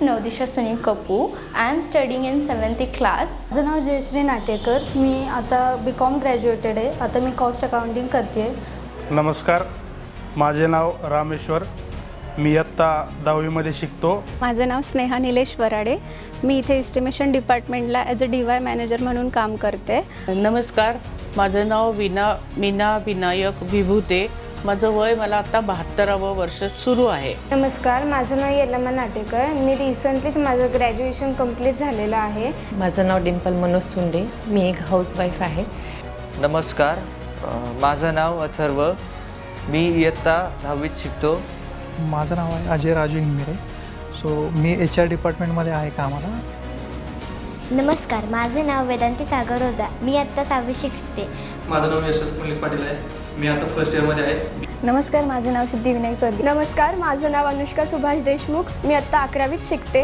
is Navdisha Sunil Kapoor. I am studying in 7th class. माझं नाव जयश्री नाटेकर. मी आता BCom graduated आहे. आता मी कॉस्ट अकाउंटिंग करते आहे. नमस्कार, माझे नाव रामेश्वर. मी इयत्ता 10वीमध्ये शिकतो. माझं नाव स्नेहा निलेश वराडे. मी इथे एस्टिमेशन डिपार्टमेंटला ॲज अ DY मॅनेजर म्हणून काम करते. नमस्कार, माझं नाव मीना विनायक विभूते. माझं वय मला आता 72वं वर्ष सुरू आहे. नमस्कार, माझं नाव यल्लमा नाटेकर. मी रिसंटलीच माझं ग्रॅज्युएशन कंप्लीट झालेलं आहे. माझं नाव डिंपल मनोज सुंडे. मी एक हाऊसवाईफ आहे. नमस्कार, माझं नाव अथर्व. मी इयत्ता 10वीत शिकतो. माझं नाव आहे अजय राजू हिंगमिरे. सो मी HR डिपार्टमेंटमध्ये आहे कामाला. नमस्कार, माझे नाव वेदांती सागर ओझा. मी आत्ता 6वी शिकते. माझं नाव यशस्वी मलिक पाटील आहे. मी आता फर्स्ट इयरमध्ये आहे. नमस्कार, माझं नाव सिद्धिविनायक चौधरी. नमस्कार, माझं नाव अनुष्का सुभाष देशमुख. मी आत्ता 11वीत शिकते.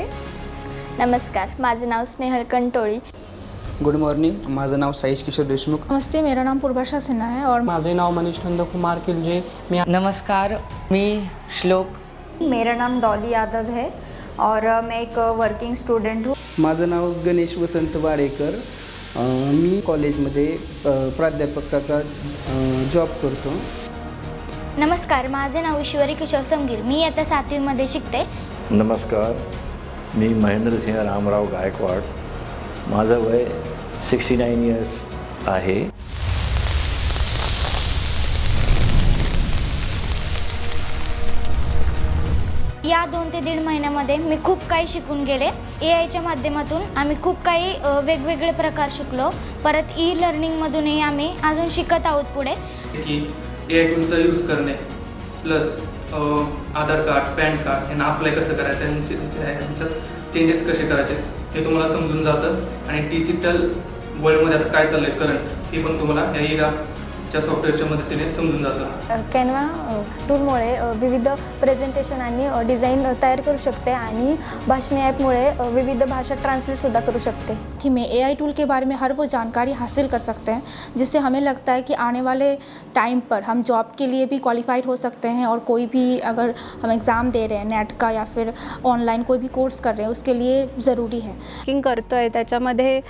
नमस्कार, माझं नाव स्नेहल कंटोळी. गुड मॉर्निंग, माझं नाव साईश किशोर देशमुख. नमस्ते, मेरा नाम पूर्वाशा सिन्हा है और माझे नाव मनीष नंदकुमार किलजे. नमस्कार, मी श्लोक. मेरा नाम डॉली यादव है और मैं एक वर्किंग स्टूडेंट हूँ. माझं नाव गणेश वसंत वाडेकर. मी कॉलेजमध्ये प्राध्यापकाचा जॉब करतो. नमस्कार, माझे नाव ईश्वरी किशोर समगीर. मी आता 7वीमध्ये शिकते. नमस्कार, मी महेंद्रसिंह रामराव गायकवाड. माझं वय 69 इयर्स आहे. या 2 ते 1.5 महिन्यामध्ये मी खूप काही शिकून गेले. AIच्या माध्यमातून आम्ही खूप काही वेगवेगळे प्रकार शिकलो. परत E-लर्निंगमधूनही आम्ही अजून शिकत आहोत पुढे. की AI टूलचा यूज करणे प्लस आधार कार्ड, पॅन कार्ड यांना अप्लाय कसं करायचं, ह्यांच्यात चेंजेस कसे करायचे हे तुम्हाला समजून जातं. आणि डिजिटल वर्ल्डमध्ये आता काय चाललं आहे करंट हे पण तुम्हाला या ईराच्या सॉफ्टवेअरच्या मदतीने समजून जातं. कॅनवा टूलमुळे विविध प्रेझेंटेशन आणि डिज़ाइन तैयार करू शकते आणि भाषणी ऐपमुळे विविध भाषा ट्रांसलेटसुद्धा करू शकते. कि में AI टूल के बारे में हर वो जानकारी हासिल कर सकते हैं जिससे हमें लगता है कि आने वाले टाइम पर हम जॉब के लिए भी क्वालिफाइड हो सकते हैं. और कोई भी अगर हम एग्ज़ाम दे रहे हैं नेट का या फिर ऑनलाइन कोई भी कोर्स कर रहे हैं उसके लिए ज़रूरी है. कुकिंग करतो आहे त्याच्यामध्ये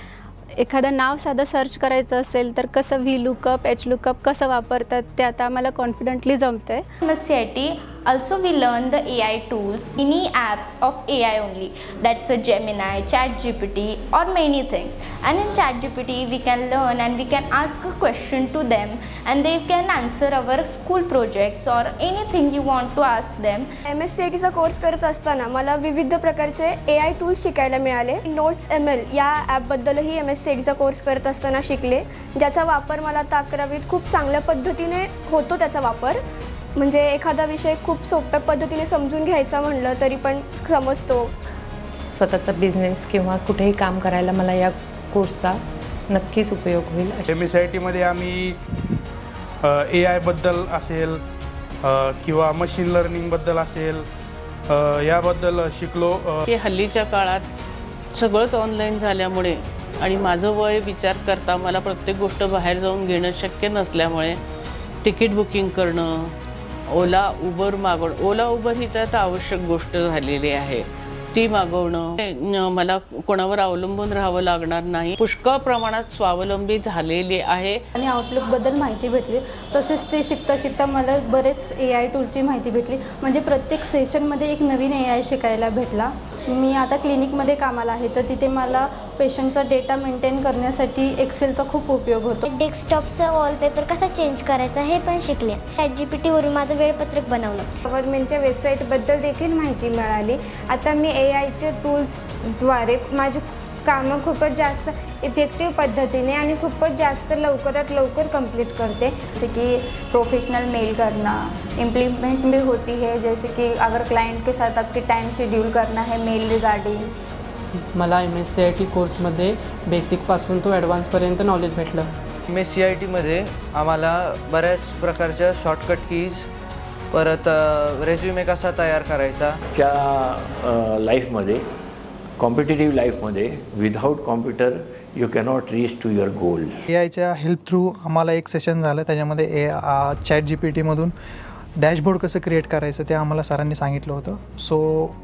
एखादं नाव साधं सर्च करायचं असेल तर कसं VLOOKUP, HLOOKUP कसं वापरतात ते आता आम्हाला कॉन्फिडेंटली जमतं आहे. MSCIT also we learn the AI tools, mini apps of AI only. That's a Gemini, ChatGPT or many things. And in ChatGPT we can learn and we can ask a question to them and they can answer our school projects or anything you want to ask them. MSCITचा course करत असताना मला विविध प्रकारचे AI tools शिकायला मिळाले. NotesML या ॲपबद्दलही MSCITचा course करत असताना शिकले, ज्याचा वापर मला आता 11वीत खूप चांगल्या पद्धतीने होतो. त्याचा वापर म्हणजे एखादा विषय खूप सोप्या पद्धतीने समजून घ्यायचा म्हणलं तरी पण समजतो. स्वतःचा बिझनेस किंवा कुठेही काम करायला मला या कोर्सचा नक्कीच उपयोग होईल. MSCITमध्ये आम्ही AI बद्दल असेल किंवा मशीन लर्निंगबद्दल असेल याबद्दल शिकलो. हे हल्लीच्या काळात सगळंच ऑनलाईन झाल्यामुळे आणि माझं वय विचार करता मला प्रत्येक गोष्ट बाहेर जाऊन घेणं शक्य नसल्यामुळे तिकीट बुकिंग करणं, ओला उबर ही तर आता आवश्यक गोष्ट झालेली आहे. ती मागवणं, मला कोणावर अवलंबून राहावं लागणार नाही. पुष्कळ प्रमाणात स्वावलंबी झालेली आहे. आणि आउटलुकबद्दल माहिती भेटली. तसेच ते शिकता शिकता मला बरेच AI टूलची माहिती भेटली. म्हणजे प्रत्येक सेशनमध्ये एक नवीन AI शिकायला भेटला. मी आता क्लिनिकमध्ये कामाला आहे तर तिथे मला पेशंटचा डेटा मेंटेन करण्यासाठी एक्सेलचा खूप उपयोग होतो. डेस्कटॉपचा वॉलपेपर कसा चेंज करायचा हे पण शिकले. ChatGPTवरून माझं वेळपत्रक बनवलं. गव्हर्नमेंटच्या वेबसाईटबद्दल देखील माहिती मिळाली. आता मी AIच्या टूल्सद्वारे माझी कामं खूपच जास्त इफेक्टिव्ह पद्धतीने आणि खूपच जास्त लवकरात लवकर कंप्लीट करते. जैसे कि प्रोफेशनल मेल करना इम्प्लीमेंट भी होती है. जैसे कि अगर क्लाइंट के साथ आपकी टाइम शेड्यूल करना है मेल रिगार्डिंग. मला MSCIT कोर्समध्ये बेसिकपासून तो ॲडव्हान्सपर्यंत नॉलेज भेटलं. MSCITमध्ये आम्हाला बऱ्याच प्रकारच्या शॉर्टकट कीज, परत रेझ्युमे कसा तयार करायचा. त्या लाईफमध्ये, कॉम्पिटेटिव्ह लाईफमध्ये without computer you cannot reach to your goal. AIच्या हेल्प थ्रू आम्हाला एक सेशन झालं. त्याच्यामध्ये ChatGPTमधून डॅशबोर्ड कसं क्रिएट करायचं ते आम्हाला सरांनी सांगितलं होतं. सो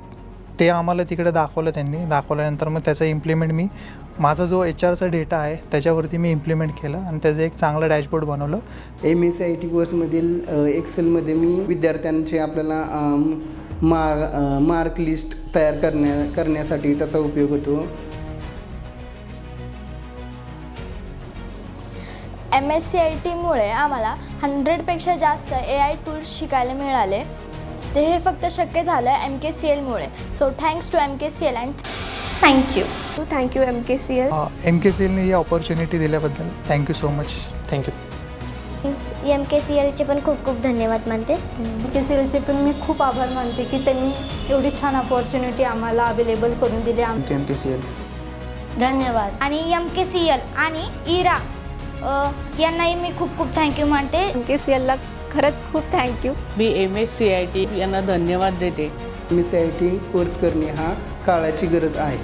ते आम्हाला तिकडे दाखवलं त्यांनी. दाखवल्यानंतर मग त्याचं इम्प्लिमेंट मी माझा जो HR चा डेटा आहे त्याच्यावरती मी इम्प्लिमेंट केलं आणि त्याचं एक चांगलं डॅशबोर्ड बनवलं. MSCIT कोर्समधील एक्सेलमध्ये मी विद्यार्थ्यांचे आपल्याला मार्क लिस्ट तयार करण्यासाठी त्याचा उपयोग होतो. MSCITमुळे आम्हाला 100पेक्षा जास्त AI टूल्स शिकायला मिळाले. ते हे फक्त शक्य झालं MKCLमुळे. So thanks to MKCL and thank you. Thank you MKCL. MKCLने ही अपॉर्च्युनिटी दिल्याबद्दल थँक्यू सो मच. थँक्यू. MKCLचे पण खूप खूप धन्यवाद मानते. MKCLचे पण मी खूप आभार मानते की त्यांनी एवढी छान अपॉर्च्युनिटी आम्हाला अवेलेबल करून दिली. MKCL धन्यवाद. आणि MKCL आणि इरा यांनाही मी खूप खूप थँक्यू मानते. MKCLला खरंच खूप थँक्यू. मी MSCIT यांना धन्यवाद देते. MSCIT कोर्स करणे हा काळाची गरज आहे.